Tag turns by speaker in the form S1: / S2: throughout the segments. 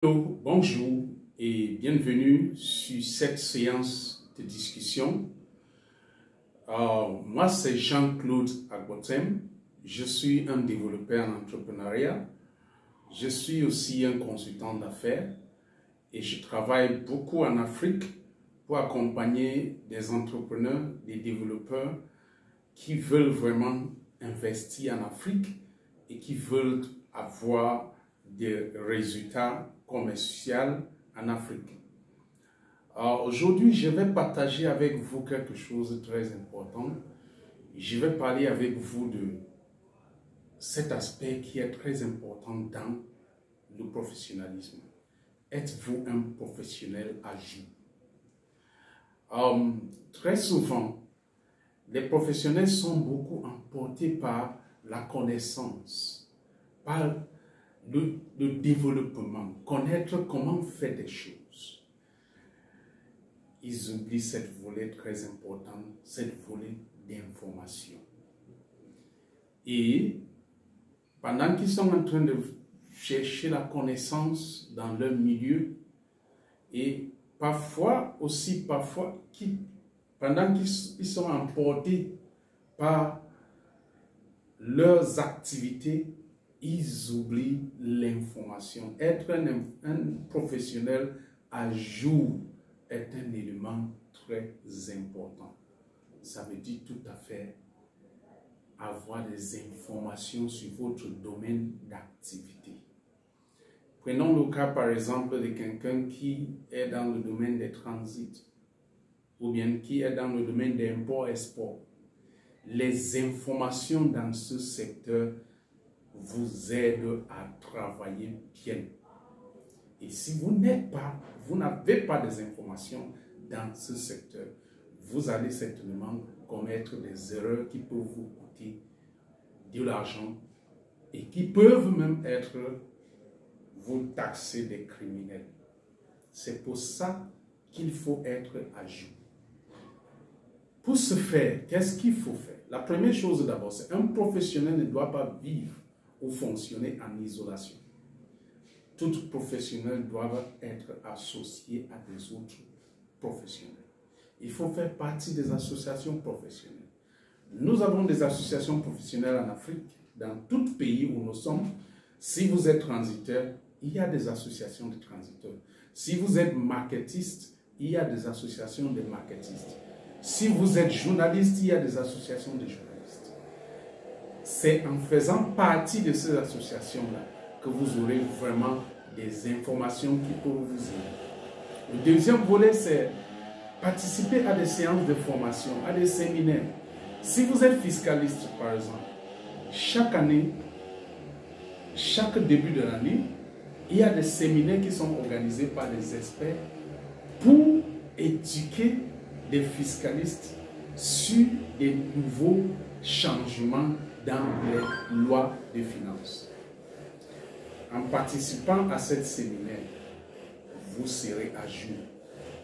S1: Hello, bonjour et bienvenue sur cette séance de discussion. Moi, c'est Jean-Claude Agbotem. Je suis un développeur en entrepreneuriat. Je suis aussi un consultant d'affaires et je travaille beaucoup en Afrique pour accompagner des entrepreneurs, des développeurs qui veulent vraiment investir en Afrique et qui veulent avoir des résultats commerciaux en Afrique. Aujourd'hui, je vais partager avec vous quelque chose de très important. Je vais parler avec vous de cet aspect qui est très important dans le professionnalisme. Êtes-vous un professionnel agile? Très souvent, les professionnels sont beaucoup emportés par la connaissance, par le développement, connaître comment faire des choses. Ils oublient cette volet très important, cette volet d'information. Et pendant qu'ils sont en train de chercher la connaissance dans leur milieu, et parfois, pendant qu'ils sont emportés par leurs activités, ils oublient l'information. Être un professionnel à jour est un élément très important. Ça veut dire tout à fait avoir des informations sur votre domaine d'activité. Prenons le cas par exemple de quelqu'un qui est dans le domaine des transits ou bien qui est dans le domaine des import-export. Les informations dans ce secteur vous aident à travailler bien. Et si vous n'avez pas des informations dans ce secteur, vous allez certainement commettre des erreurs qui peuvent vous coûter de l'argent et qui peuvent même vous taxer des criminels. C'est pour ça qu'il faut être à jour. Pour ce faire, qu'est-ce qu'il faut faire? La première chose d'abord, c'est qu'un professionnel ne doit pas vivre ou fonctionner en isolation. Tout professionnel doit être associé à des autres professionnels. Il faut faire partie des associations professionnelles. Nous avons des associations professionnelles en Afrique, dans tout pays où nous sommes. Si vous êtes transiteur, il y a des associations de transiteurs. Si vous êtes marketiste, il y a des associations de marketistes. Si vous êtes journaliste, il y a des associations de journalistes. C'est en faisant partie de ces associations-là que vous aurez vraiment des informations qui peuvent vous aider. Le deuxième volet, c'est participer à des séances de formation, à des séminaires. Si vous êtes fiscaliste, par exemple, chaque année, chaque début de l'année, il y a des séminaires qui sont organisés par des experts pour éduquer des fiscalistes sur des nouveaux changements dans les lois de finances. En participant à cette séminaire, vous serez à jour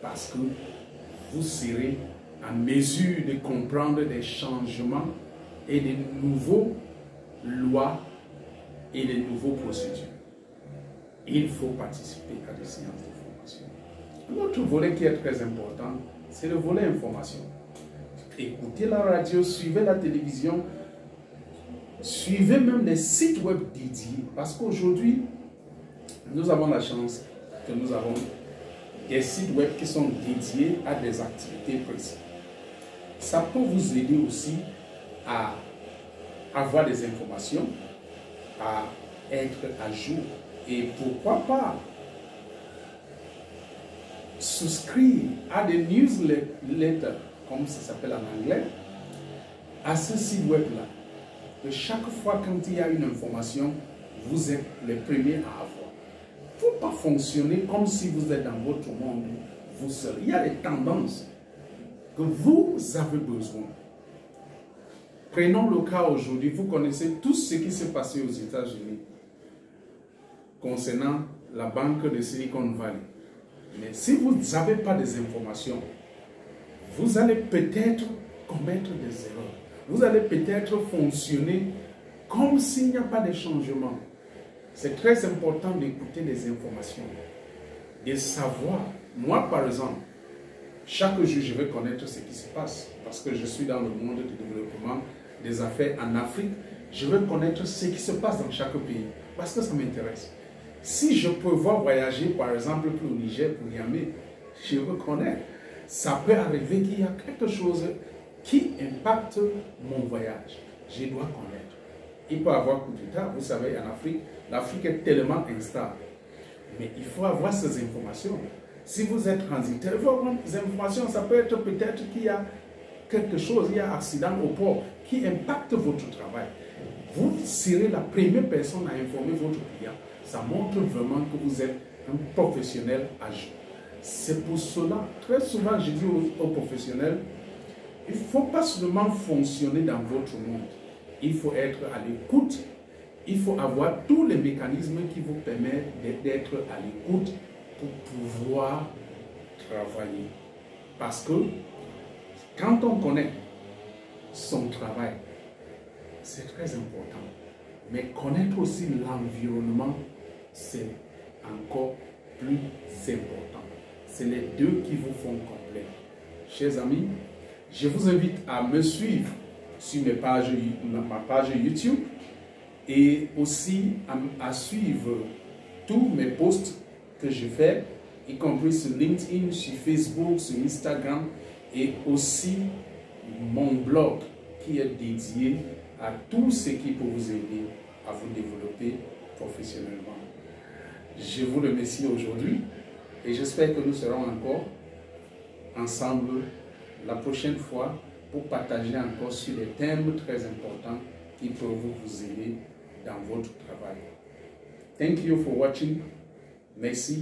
S1: parce que vous serez en mesure de comprendre des changements et des nouveaux lois et des nouveaux procédures. Il faut participer à des séances de formation. Un autre volet qui est très important, c'est le volet information. Écoutez la radio, suivez la télévision, suivez même les sites web dédiés. Parce qu'aujourd'hui, nous avons la chance que nous avons des sites web qui sont dédiés à des activités précises. Ça peut vous aider aussi à avoir des informations, à être à jour. Et pourquoi pas souscrire à des newsletters, comme ça s'appelle en anglais, à ce site web-là. Que chaque fois quand il y a une information, vous êtes les premiers à avoir. Il ne faut pas fonctionner comme si vous êtes dans votre monde, vous seul. Il y a des tendances que vous avez besoin. Prenons le cas aujourd'hui, vous connaissez tout ce qui s'est passé aux États-Unis concernant la banque de Silicon Valley. Mais si vous n'avez pas des informations, vous allez peut-être commettre des erreurs. Vous allez peut-être fonctionner comme s'il n'y a pas de changement. c'est très important d'écouter les informations, de savoir. Moi, par exemple, chaque jour, je veux connaître ce qui se passe parce que je suis dans le monde du développement des affaires en Afrique. Je veux connaître ce qui se passe dans chaque pays parce que ça m'intéresse. Si je peux voir voyager, par exemple, pour le Niger, pour Niamey, je veux connaître. Ça peut arriver qu'il y a quelque chose qui impacte mon voyage. Je dois connaître. Il peut y avoir coup d'État. Vous savez, en Afrique, l'Afrique est tellement instable. Mais il faut avoir ces informations. Si vous êtes transitaire, il faut avoir des informations. Ça peut être peut-être qu'il y a quelque chose, il y a un accident au port qui impacte votre travail. Vous serez la première personne à informer votre client. Ça montre vraiment que vous êtes un professionnel à jour. C'est pour cela, très souvent, je dis aux professionnels, il ne faut pas seulement fonctionner dans votre monde. Il faut être à l'écoute. Il faut avoir tous les mécanismes qui vous permettent d'être à l'écoute pour pouvoir travailler. Parce que quand on connaît son travail, c'est très important. Mais connaître aussi l'environnement, c'est encore plus important. C'est les deux qui vous font complet. Chers amis, je vous invite à me suivre sur ma page YouTube et aussi à suivre tous mes posts que je fais, y compris sur LinkedIn, sur Facebook, sur Instagram et aussi mon blog qui est dédié à tout ce qui peut vous aider à vous développer professionnellement. Je vous remercie aujourd'hui et j'espère que nous serons encore ensemble la prochaine fois pour partager encore sur des thèmes très importants qui peuvent vous aider dans votre travail. Thank you for watching. Merci.